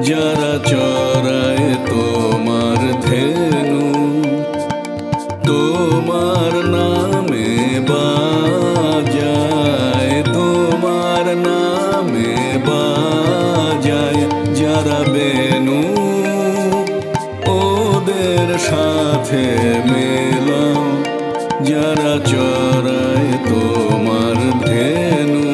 যারা চড়ায় তোমার ধেনু, তোমার নামে বাজায়, তোমার নামে বাজায় যারা বেনু, ওদের সাথে মেলাও। যারা চড়ায় তোমার ধেনু,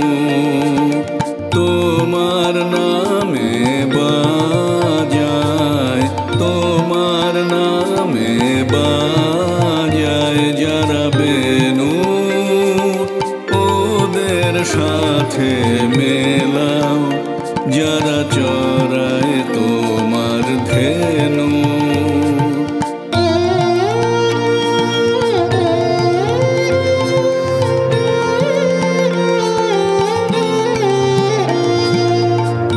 তোমার নামে বাজায়, তোমার নামে বাজায় যারা বেনু, ওদের সাথে মেলাও। যারা চড়ায় তোমার ধেনু,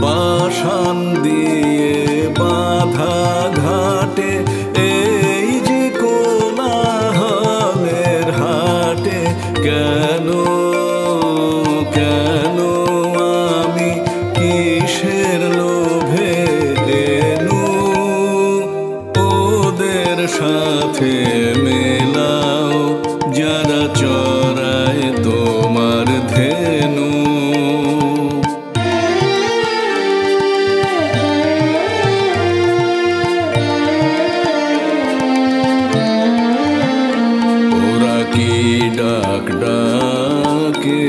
পাষাণ দিয়ে বাঁধা ঘাটে এই যে কোলাহলের হাটে, কেন কেন আমি কিসের লোভে এনু, ওদের সাথে মেলাও। যারা চড়ায় তোমার ধেনু, কি ডাক ডাকে,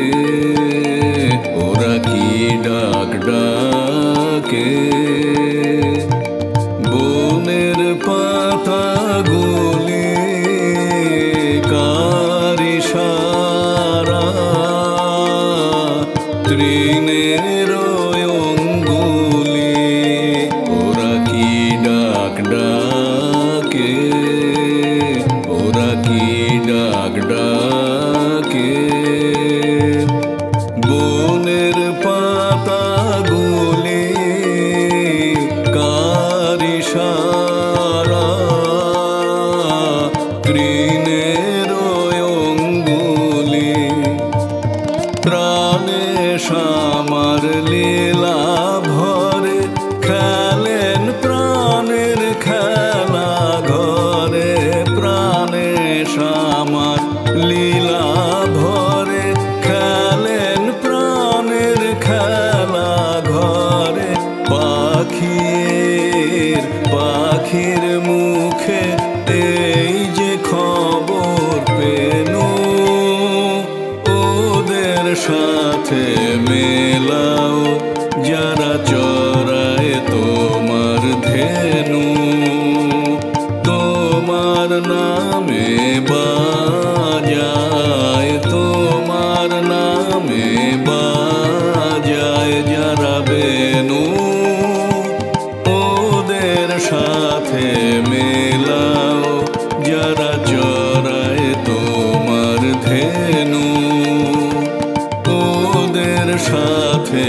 ওরা কি ডাক ডাকে, বনের পাতাগুলি কার ইশারা, তৃণের অঙ্গুলি, ওরা কি ডাক ডাকে, ওরা কি ডাক ডাকে, বনের পাতাগুলি কার ইশারা, তৃণের অঙ্গুলি, প্রাণে আমার লীলা ভরে খেলেন প্রাণের খেলা ঘরে, প্রাণে আমার লীলা ভরে খেলেন প্রাণের খেলা ঘরে। পাখির মুখে এই যে খবর পেনু, ওদের সাথে মেলাও। যারা চড়ায় তোমার ধেনু, তোমার নামে বাজায়, তোমার নামে বাজায় যারা বেনু, ওদের সাথে মেলাও। যারা চড়ায় তোমার ধেনু, ওদের সাথে